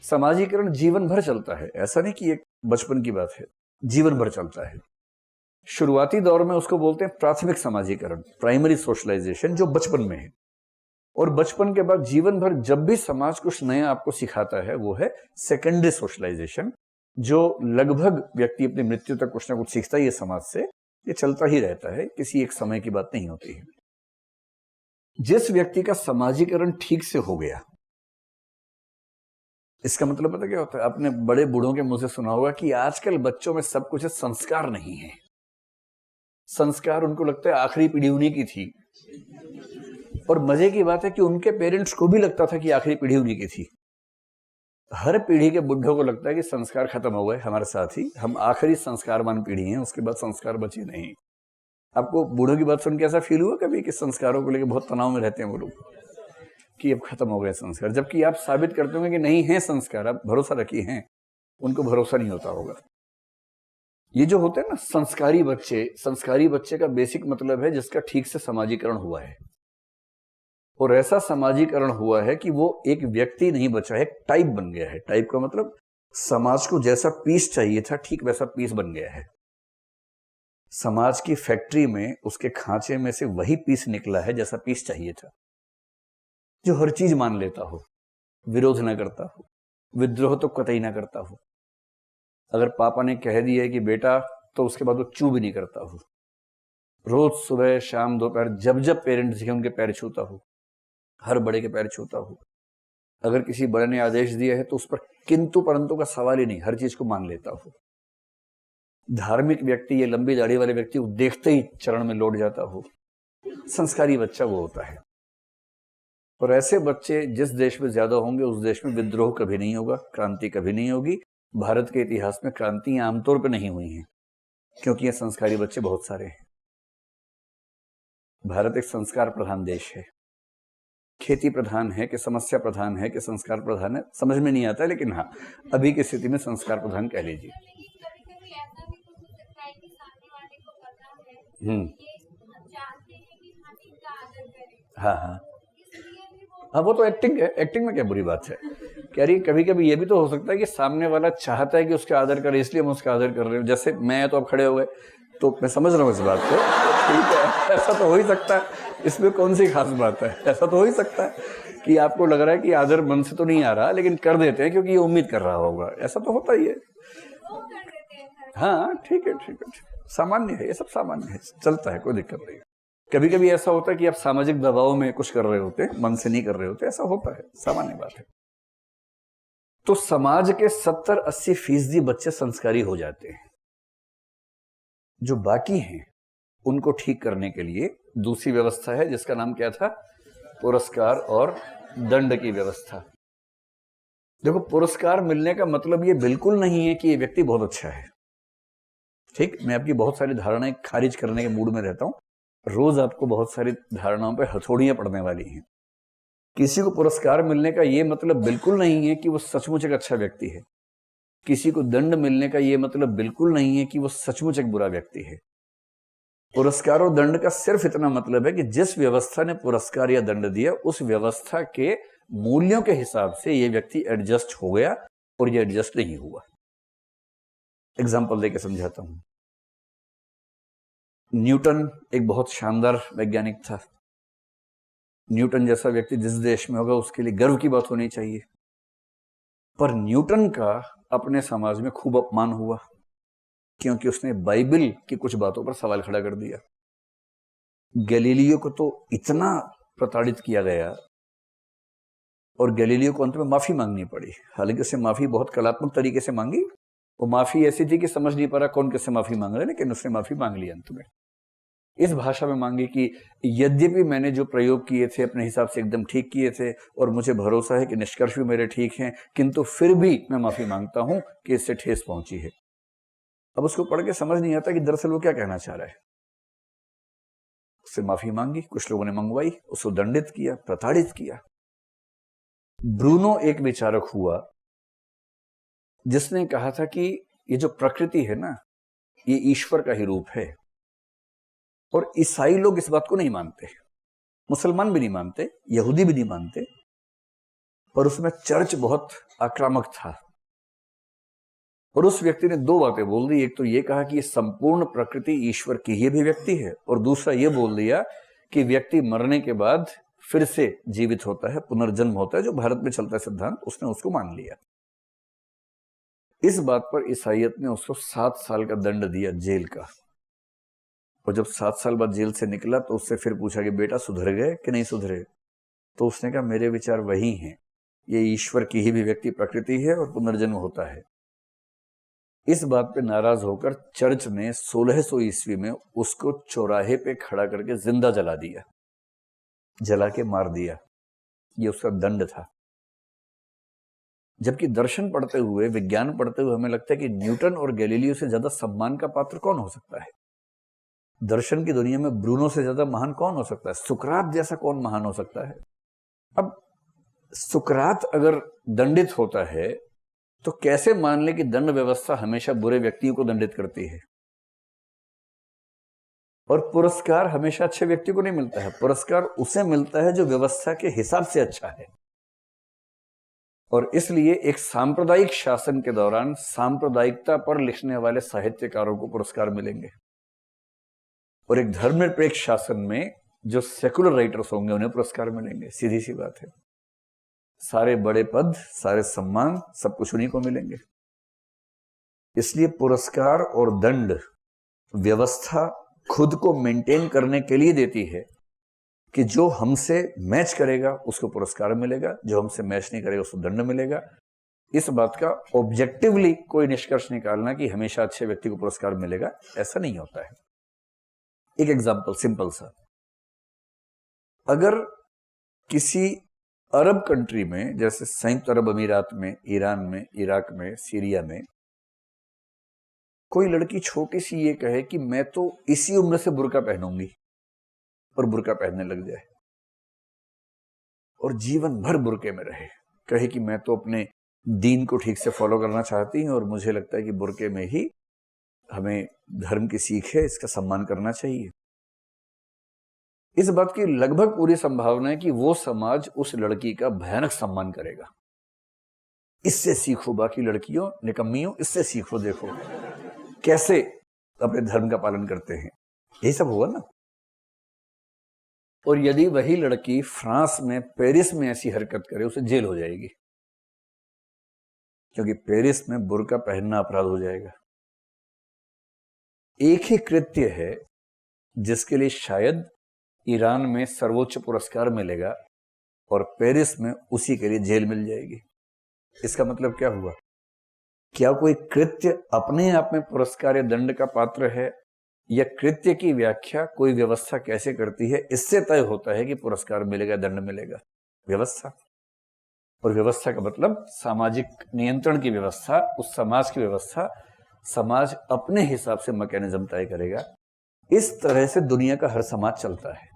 समाजीकरण जीवन भर चलता है, ऐसा नहीं कि एक बचपन की बात है, जीवन भर चलता है। शुरुआती दौर में उसको बोलते हैं प्राथमिक समाजीकरण, प्राइमरी सोशलाइजेशन, जो बचपन में है। और बचपन के बाद जीवन भर जब भी समाज कुछ नया आपको सिखाता है वो है सेकेंडरी सोशलाइजेशन, जो लगभग व्यक्ति अपनी मृत्यु तक कुछ ना कुछ सीखता ही है समाज से। ये चलता ही रहता है, किसी एक समय की बात नहीं होती है। जिस व्यक्ति का समाजीकरण ठीक से हो गया, इसका मतलब पता क्या होता है? आपने बड़े बूढ़ों के मुंह से सुना होगा कि आजकल बच्चों में सब कुछ है, संस्कार नहीं है। संस्कार उनको लगता है आखिरी पीढ़ी उन्हीं की थी। और मजे की बात है कि उनके पेरेंट्स को भी लगता था कि आखिरी पीढ़ी उन्हीं की थी। हर पीढ़ी के बुढ़ों को लगता है कि संस्कार खत्म हो गए हमारे साथ ही, हम आखिरी संस्कारवान पीढ़ी हैं, उसके बाद संस्कार बचे नहीं। आपको बूढ़ों की बात सुन के ऐसा फील हुआ कभी कि संस्कारों को लेकर बहुत तनाव में रहते हैं वो लोग, कि अब खत्म हो गए संस्कार? जबकि आप साबित करते होंगे कि नहीं है संस्कार, आप भरोसा रखिए हैं, उनको भरोसा नहीं होता होगा। ये जो होते हैं ना संस्कारी बच्चे का बेसिक मतलब है जिसका ठीक से समाजीकरण हुआ है। और ऐसा समाजीकरण हुआ है कि वो एक व्यक्ति नहीं बचा है, टाइप बन गया है। टाइप का मतलब समाज को जैसा पीस चाहिए था ठीक वैसा पीस बन गया है। समाज की फैक्ट्री में उसके खांचे में से वही पीस निकला है जैसा पीस चाहिए था, जो हर चीज मान लेता हो, विरोध ना करता हो, विद्रोह तो कतई ना करता हो। अगर पापा ने कह दिया है कि बेटा, तो उसके बाद वो चू भी नहीं करता हो। रोज सुबह शाम दोपहर जब जब पेरेंट्स दिखे उनके पैर छूता हो, हर बड़े के पैर छूता हो। अगर किसी बड़े ने आदेश दिया है तो उस पर किंतु परंतु का सवाल ही नहीं, हर चीज को मान लेता हो। धार्मिक व्यक्ति, ये लंबी दाढ़ी वाले व्यक्ति को देखते ही चरण में लौट जाता हो। संस्कारी बच्चा वो होता है। और ऐसे बच्चे जिस देश में ज्यादा होंगे उस देश में विद्रोह कभी नहीं होगा, क्रांति कभी नहीं होगी। भारत के इतिहास में क्रांतियां आमतौर पर नहीं हुई हैं क्योंकि ये संस्कारी बच्चे बहुत सारे हैं। भारत एक संस्कार प्रधान देश है। खेती प्रधान है कि समस्या प्रधान है कि संस्कार प्रधान है, समझ में नहीं आता है, लेकिन हाँ अभी की स्थिति में संस्कार प्रधान कह लीजिए। हाँ हाँ हाँ, वो तो एक्टिंग है। एक्टिंग में क्या बुरी बात है? कह रही कभी कभी ये भी तो हो सकता है कि सामने वाला चाहता है कि उसका आदर करे, इसलिए हम उसका आदर कर रहे हैं। जैसे मैं तो अब खड़े हो गए तो मैं समझ रहा हूँ इस बात को, ठीक है, ऐसा तो हो ही सकता है, इसमें कौन सी खास बात है? ऐसा तो हो ही सकता है कि आपको लग रहा है कि आदर मन से तो नहीं आ रहा, लेकिन कर देते हैं क्योंकि ये उम्मीद कर रहा होगा। ऐसा तो होता ही है। हाँ ठीक है, ठीक है, सामान्य है, ये सब सामान्य है, चलता है, कोई दिक्कत नहीं। कभी कभी ऐसा होता है कि आप सामाजिक दबाव में कुछ कर रहे होते, मन से नहीं कर रहे होते, ऐसा होता है, सामान्य बात है। तो समाज के 70-80% बच्चे संस्कारी हो जाते हैं। जो बाकी हैं उनको ठीक करने के लिए दूसरी व्यवस्था है जिसका नाम क्या था? पुरस्कार और दंड की व्यवस्था। देखो, पुरस्कार मिलने का मतलब ये बिल्कुल नहीं है कि ये व्यक्ति बहुत अच्छा है। ठीक, मैं आपकी बहुत सारी धारणाएं खारिज करने के मूड में रहता हूं। रोज आपको बहुत सारी धारणाओं पर हथौड़ियां पड़ने वाली हैं। किसी को पुरस्कार मिलने का यह मतलब बिल्कुल नहीं है कि वो सचमुच एक अच्छा व्यक्ति है। किसी को दंड मिलने का यह मतलब बिल्कुल नहीं है कि वो सचमुच एक बुरा व्यक्ति है। पुरस्कार और दंड का सिर्फ इतना मतलब है कि जिस व्यवस्था ने पुरस्कार या दंड दिया उस व्यवस्था के मूल्यों के हिसाब से यह व्यक्ति एडजस्ट हो गया और यह एडजस्ट नहीं हुआ। एग्जाम्पल देके समझाता हूं। न्यूटन एक बहुत शानदार वैज्ञानिक था। न्यूटन जैसा व्यक्ति जिस देश में होगा उसके लिए गर्व की बात होनी चाहिए। पर न्यूटन का अपने समाज में खूब अपमान हुआ क्योंकि उसने बाइबल की कुछ बातों पर सवाल खड़ा कर दिया। गैलीलियो को तो इतना प्रताड़ित किया गया और गैलीलियो को अंत में माफी मांगनी पड़ी। हालांकि उसने माफी बहुत कलात्मक तरीके से मांगी। वो माफी ऐसी थी कि समझ नहीं पा रहा कौन किससे माफी मांग रहा है, लेकिन उसने माफी मांग ली अंत में। इस भाषा में मांगी कि यद्यपि मैंने जो प्रयोग किए थे अपने हिसाब से एकदम ठीक किए थे और मुझे भरोसा है कि निष्कर्ष भी मेरे ठीक हैं, किंतु फिर भी मैं माफी मांगता हूं कि इससे ठेस पहुंची है। अब उसको पढ़ के समझ नहीं आता कि दरअसल वो क्या कहना चाह रहा है। उससे माफी मांगी, कुछ लोगों ने मंगवाई, उसको दंडित किया, प्रताड़ित किया। ब्रूनो एक विचारक हुआ जिसने कहा था कि ये जो प्रकृति है ना, ये ईश्वर का ही रूप है। और ईसाई लोग इस बात को नहीं मानते, मुसलमान भी नहीं मानते, यहूदी भी नहीं मानते। पर उसमें चर्च बहुत आक्रामक था। और उस व्यक्ति ने दो बातें बोल दी। एक तो ये कहा कि ये संपूर्ण प्रकृति ईश्वर की ही अभिव्यक्ति है, और दूसरा ये बोल दिया कि व्यक्ति मरने के बाद फिर से जीवित होता है, पुनर्जन्म होता है, जो भारत में चलता है सिद्धांत, उसने उसको मान लिया। इस बात पर ईसाइयत ने उसको 7 साल का दंड दिया, जेल का। और जब 7 साल बाद जेल से निकला तो उससे फिर पूछा कि बेटा सुधर गए कि नहीं सुधरे? तो उसने कहा मेरे विचार वही हैं, ये ईश्वर की ही अभिव्यक्ति प्रकृति है और पुनर्जन्म होता है। इस बात पे नाराज होकर चर्च ने 1600 ईस्वी में उसको चौराहे पे खड़ा करके जिंदा जला दिया, जला के मार दिया। ये उसका दंड था। जबकि दर्शन पढ़ते हुए, विज्ञान पढ़ते हुए हमें लगता है कि न्यूटन और गैलीलियो से ज्यादा सम्मान का पात्र कौन हो सकता है? दर्शन की दुनिया में ब्रूनो से ज्यादा महान कौन हो सकता है? सुकरात जैसा कौन महान हो सकता है? अब सुकरात अगर दंडित होता है तो कैसे मान ले कि दंड व्यवस्था हमेशा बुरे व्यक्तियों को दंडित करती है? और पुरस्कार हमेशा अच्छे व्यक्ति को नहीं मिलता है, पुरस्कार उसे मिलता है जो व्यवस्था के हिसाब से अच्छा है। और इसलिए एक सांप्रदायिक शासन के दौरान सांप्रदायिकता पर लिखने वाले साहित्यकारों को पुरस्कार मिलेंगे, और एक धर्मनिरपेक्ष शासन में जो सेकुलर राइटर्स होंगे उन्हें पुरस्कार मिलेंगे। सीधी सी बात है। सारे बड़े पद, सारे सम्मान, सब कुछ उन्हीं को मिलेंगे। इसलिए पुरस्कार और दंड व्यवस्था खुद को मेंटेन करने के लिए देती है कि जो हमसे मैच करेगा उसको पुरस्कार मिलेगा, जो हमसे मैच नहीं करेगा उसको दंड मिलेगा। इस बात का ऑब्जेक्टिवली कोई निष्कर्ष निकालना कि हमेशा अच्छे व्यक्ति को पुरस्कार मिलेगा, ऐसा नहीं होता है। एक एग्जाम्पल सिंपल सा, अगर किसी अरब कंट्री में, जैसे संयुक्त अरब अमीरात में, ईरान में, इराक में, सीरिया में, कोई लड़की छोटी सी ये कहे कि मैं तो इसी उम्र से बुर्का पहनूंगी, और बुर्का पहनने लग जाए और जीवन भर बुर्के में रहे, कहे कि मैं तो अपने दीन को ठीक से फॉलो करना चाहती हूं और मुझे लगता है कि बुर्के में ही हमें धर्म की सीख है, इसका सम्मान करना चाहिए। इस बात की लगभग पूरी संभावना है कि वो समाज उस लड़की का भयानक सम्मान करेगा। इससे सीखो बाकी लड़कियों, निकम्मियों, इससे सीखो, देखो कैसे अपने धर्म का पालन करते हैं। यही सब हुआ ना। और यदि वही लड़की फ्रांस में, पेरिस में ऐसी हरकत करे, उसे जेल हो जाएगी, क्योंकि पेरिस में बुर्का पहनना अपराध हो जाएगा। एक ही कृत्य है जिसके लिए शायद ईरान में सर्वोच्च पुरस्कार मिलेगा और पेरिस में उसी के लिए जेल मिल जाएगी। इसका मतलब क्या हुआ? क्या कोई कृत्य अपने आप में पुरस्कार या दंड का पात्र है, या कृत्य की व्याख्या कोई व्यवस्था कैसे करती है इससे तय होता है कि पुरस्कार मिलेगा, दंड मिलेगा? व्यवस्था। और व्यवस्था का मतलब सामाजिक नियंत्रण की व्यवस्था, उस समाज की व्यवस्था। समाज अपने हिसाब से मैकेनिज्म तय करेगा। इस तरह से दुनिया का हर समाज चलता है।